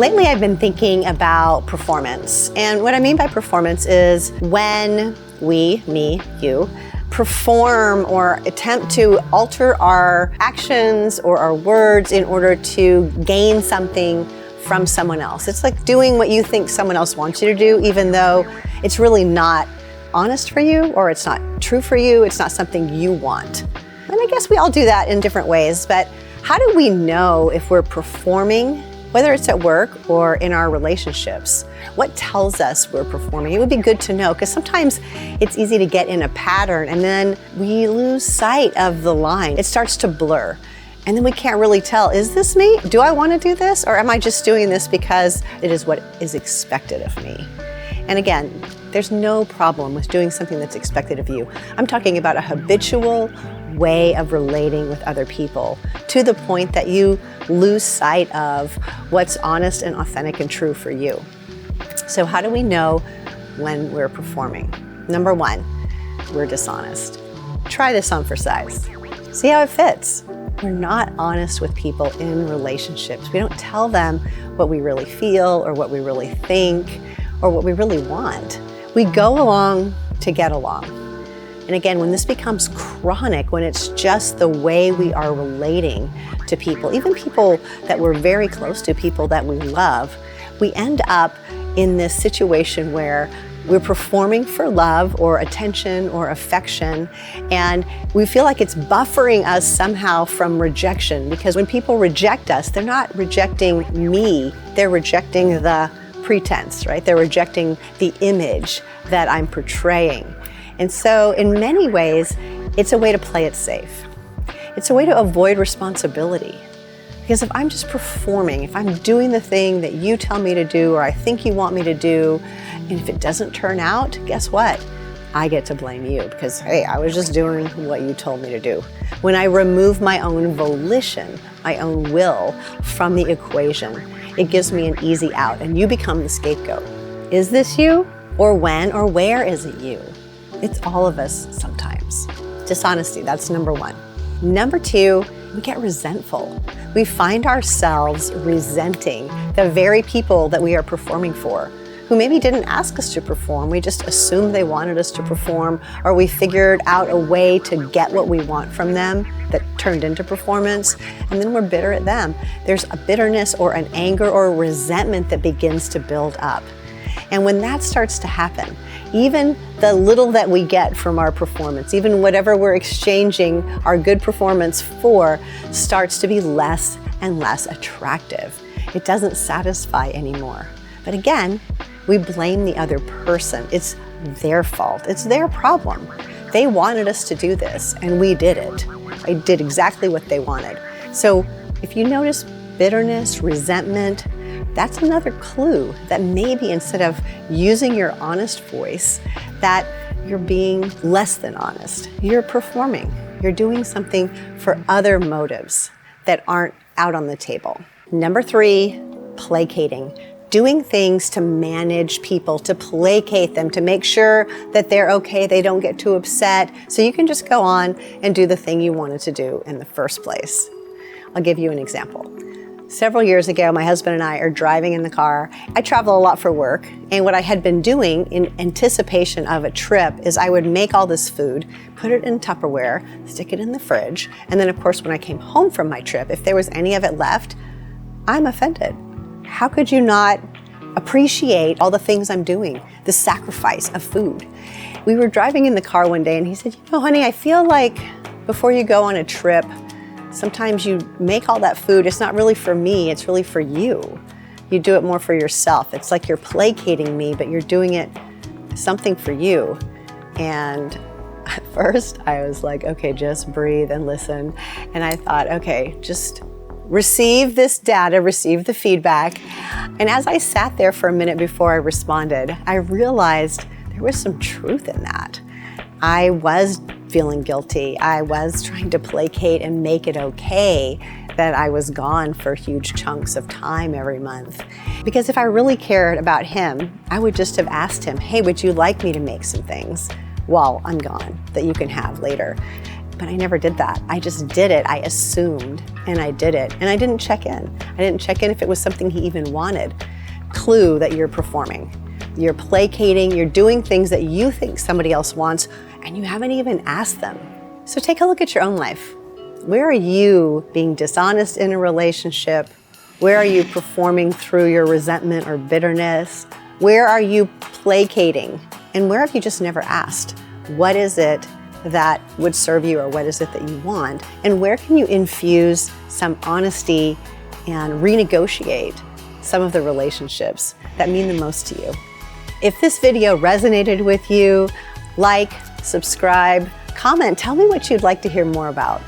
Lately, I've been thinking about performance. And what I mean by performance is when we, me, you, perform or attempt to alter our actions or our words in order to gain something from someone else. It's like doing what you think someone else wants you to do, even though it's really not honest for you, or it's not true for you, it's not something you want. And I guess we all do that in different ways, but how do we know if we're performing, whether it's at work or in our relationships? What tells us we're performing? It would be good to know, because sometimes it's easy to get in a pattern and then we lose sight of the line. It starts to blur. And then we can't really tell, is this me? Do I want to do this? Or am I just doing this because it is what is expected of me? And again, there's no problem with doing something that's expected of you. I'm talking about a habitual way of relating with other people to the point that you lose sight of what's honest and authentic and true for you. So how do we know when we're performing? Number one, we're dishonest. Try this on for size. See how it fits. We're not honest with people in relationships. We don't tell them what we really feel or what we really think or what we really want. We go along to get along. And again, when this becomes chronic, when it's just the way we are relating to people, even people that we're very close to, people that we love, we end up in this situation where we're performing for love or attention or affection, and we feel like it's buffering us somehow from rejection, because when people reject us, they're not rejecting me, they're rejecting the pretense, right? They're rejecting the image that I'm portraying. And so in many ways, it's a way to play it safe. It's a way to avoid responsibility. Because if I'm just performing, if I'm doing the thing that you tell me to do or I think you want me to do, and if it doesn't turn out, guess what? I get to blame you because, hey, I was just doing what you told me to do. When I remove my own volition, my own will from the equation, it gives me an easy out and you become the scapegoat. Is this you? Or when or where is it you? It's all of us sometimes. Dishonesty, that's number one. Number two, we get resentful. We find ourselves resenting the very people that we are performing for, who maybe didn't ask us to perform. We just assumed they wanted us to perform, or we figured out a way to get what we want from them that turned into performance, and then we're bitter at them. There's a bitterness or an anger or a resentment that begins to build up. And when that starts to happen, even the little that we get from our performance, even whatever we're exchanging our good performance for, starts to be less and less attractive. It doesn't satisfy anymore. But again, we blame the other person. It's their fault. It's their problem. They wanted us to do this, and we did it. I did exactly what they wanted. So if you notice bitterness, resentment, that's another clue that maybe instead of using your honest voice, that you're being less than honest. You're performing. You're doing something for other motives that aren't out on the table. Number three, placating. Doing things to manage people, to placate them, to make sure that they're okay, they don't get too upset, so you can just go on and do the thing you wanted to do in the first place. I'll give you an example. Several years ago, my husband and I are driving in the car. I travel a lot for work, and what I had been doing in anticipation of a trip is I would make all this food, put it in Tupperware, stick it in the fridge, and then of course when I came home from my trip, if there was any of it left, I'm offended. How could you not appreciate all the things I'm doing, the sacrifice of food? We were driving in the car one day and he said, honey, I feel like before you go on a trip, sometimes you make all that food, it's not really for me, it's really for you. You do it more for yourself. It's like you're placating me, but you're doing it something for you. And at first I was like, okay, just breathe and listen. And I thought, okay, just receive this data, receive the feedback. And as I sat there for a minute before I responded, I realized there was some truth in that. I was feeling guilty. I was trying to placate and make it okay that I was gone for huge chunks of time every month. Because if I really cared about him, I would just have asked him, hey, would you like me to make some things while I'm gone that you can have later? but I never did that. I just did it. I assumed and I did it. And I didn't check in. I didn't check in if it was something he even wanted. Clue that you're performing. You're placating, you're doing things that you think somebody else wants and you haven't even asked them. So take a look at your own life. Where are you being dishonest in a relationship? Where are you performing through your resentment or bitterness? Where are you placating? And where have you just never asked? What is it that would serve you, or what is it that you want? And where can you infuse some honesty and renegotiate some of the relationships that mean the most to you? If this video resonated with you, like, subscribe, comment, tell me what you'd like to hear more about.